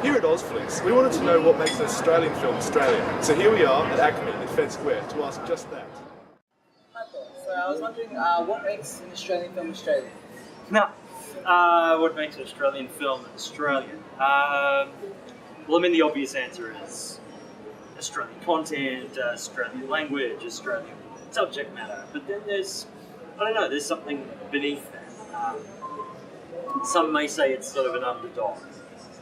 Here at Ausflix, we wanted to know what makes an Australian film Australian. So here we are at ACMI in Fed Square to ask just that. Hi, Paul. So I was wondering, what makes an Australian film Australian? What makes an Australian film Australian? Well, I mean, the obvious answer is Australian content, Australian language, Australian subject matter. But then there's something beneath that. Some may say it's sort of an underdog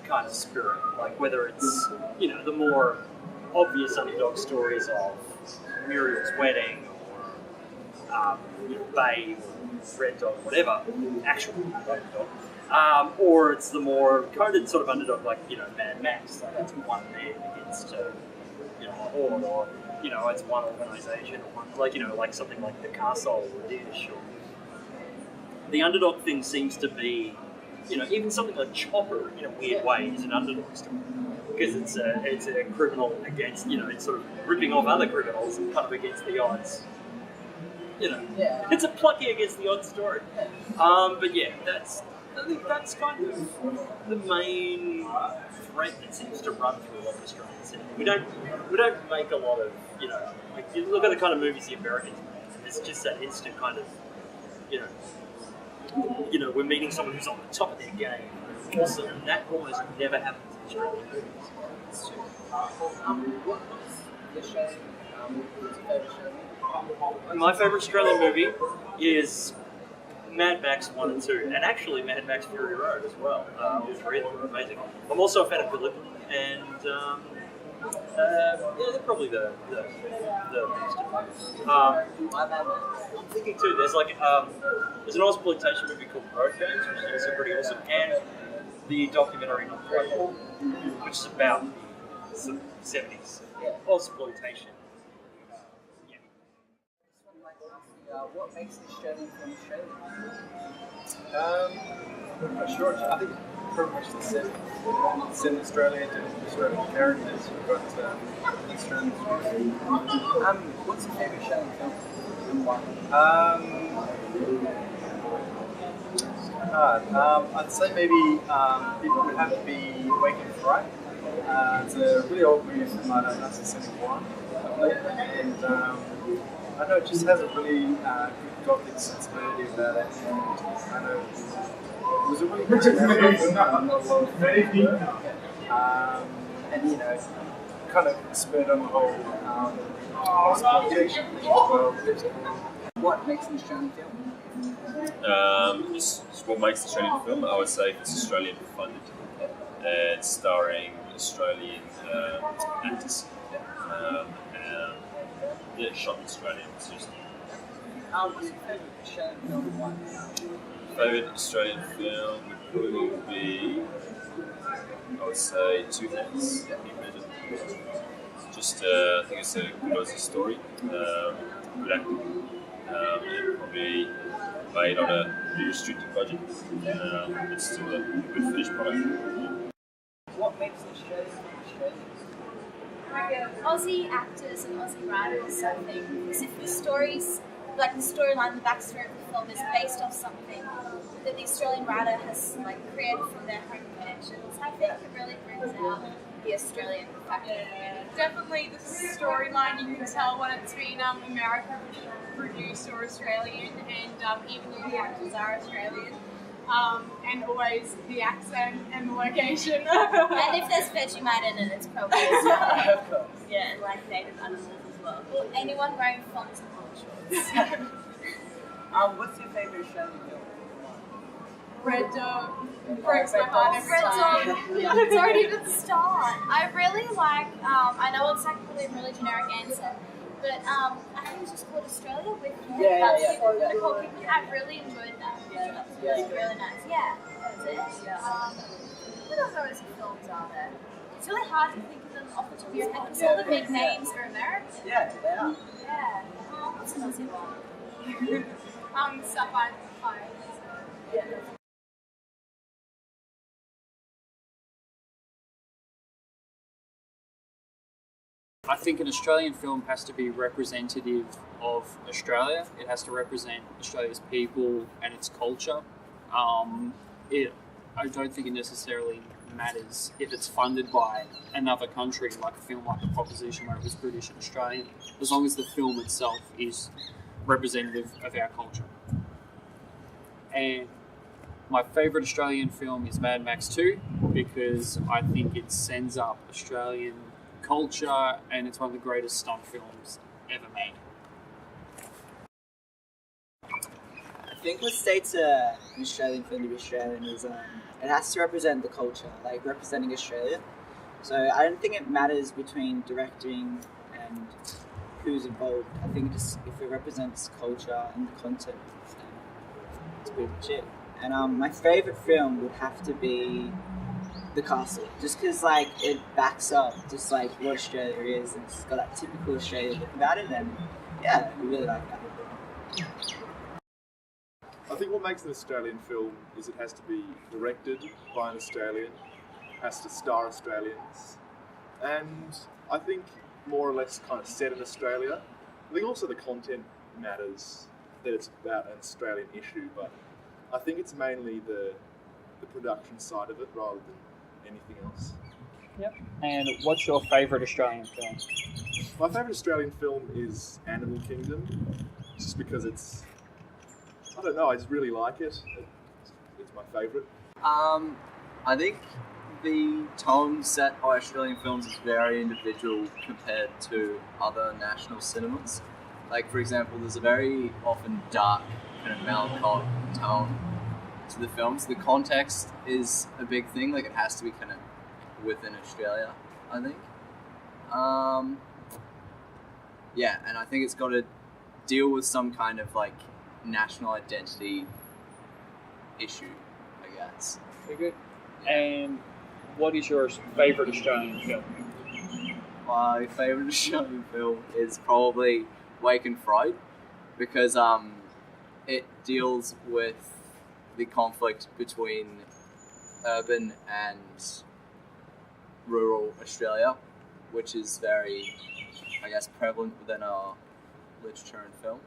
kind of spirit, like whether it's, the more obvious underdog stories of Muriel's Wedding or, Babe or Red Dog, whatever, actual underdog. Or it's the more coded sort of underdog, like, Mad Max, like that's one man against, a horde, or, it's one organisation, or one, like something like the Castle or Dish, or the underdog thing seems to be, even something like Chopper, in a weird way, is an underdog story. Because it's a criminal against, it's sort of ripping off other criminals and kind of against the odds. It's a plucky against the odds story. But yeah, I think that's kind of the main thread that seems to run through a lot of Australian cinema. We don't make a lot of, like you look at the kind of movies the Americans make, and it's just that instant kind of, we're meeting someone who's on the top of their game. Also, that almost never happens in Australian movies. My favourite Australian movie is Mad Max 1 and 2, and actually Mad Max Fury Road as well. All three of them are amazing. I'm also a fan of Gallipoli, and they're probably the best. I'm thinking too, there's there's an Ausploitation movie called Road Games, which is also pretty awesome, and the documentary Not Quite Long, which is about the 70s Ausploitation. What makes an Australian film Australian? I'm not sure. I think pretty much the same. It's in Australia, doing Australian characters. We've got Australian stories. What's your favourite Australian film? I'd say maybe it would have to be Waking Fright. It's a really old movie from 1971, I believe, and I know it just has a really good gothic sensibility about it, and I know it was a really good film, not a lot of and kind of spurred on the whole exploitation thing as well. What makes an Australian film? Just what makes an Australian film? I would say it's Australian funded and starring Australian actors. Shot in Australia, seriously. What's your favourite Australian film? Favourite Australian film would probably be, I would say, Two Hands. Just, I think it's a good Aussie story, good acting, and probably made on a pretty restricted budget. It's still a good finished product. What makes an Australian film Australian? Aussie actors and Aussie writers, I think, because if the stories, like the storyline, the backstory of the film is based off something that the Australian writer has created from their home connections, I think it really brings out the Australian factor. Definitely the storyline, you can tell when it's been American produced or Australian, and even though the actors are Australian. And always the accent and the location. And if there's Vegemite in it, it's probably Australian. Of course. Yeah, and native animals as well. Or anyone wearing fonts and shorts. What's your favourite Australian film? Red Dog breaks my heart every time. Don't even start. I really like, I know it's probably a really generic answer, but I think it's just called Australia with Nicole Kidman. I really enjoyed that. Yeah, that was really nice. Yeah, that's it. What other Aussie films are there? It's really hard to think of them off the top of your head because all the big names are American. Yeah, they are. Yeah. What's an Aussie one? Sapphire Fire. Yeah. I think an Australian film has to be representative of Australia. It has to represent Australia's people and its culture. I don't think it necessarily matters if it's funded by another country, like a film like The Proposition, where it was British and Australian, as long as the film itself is representative of our culture. And my favourite Australian film is Mad Max 2, because I think it sends up Australian culture and it's one of the greatest stunt films ever made. I think what states an Australian film to be Australian is it has to represent the culture, like representing Australia. So I don't think it matters between directing and who's involved. I think just if it represents culture and the content, it's pretty much it. And my favourite film would have to be The Castle, just because like it backs up just like what Australia is, and it's got that typical Australian look about it, and yeah, I really like that. I think what makes an Australian film is it has to be directed by an Australian, has to star Australians, and I think more or less kind of set in Australia. I think also the content matters, that it's about an Australian issue, but I think it's mainly the production side of it rather than anything else. Yep. And what's your favourite Australian film? My favourite Australian film is Animal Kingdom, just because I don't know, I just really like it. It's my favourite. I think the tone set by Australian films is very individual compared to other national cinemas. Like, for example, there's a very often dark, kind of melancholic tone to the films. The context is a big thing, like it has to be kind of within Australia, I think. Yeah, and I think it's got to deal with some kind of like national identity issue, I guess. Very good. And what is your favourite Australian film? My favourite Australian film is probably Wake and Fright, because it deals with the conflict between urban and rural Australia, which is very, I guess, prevalent within our literature and film.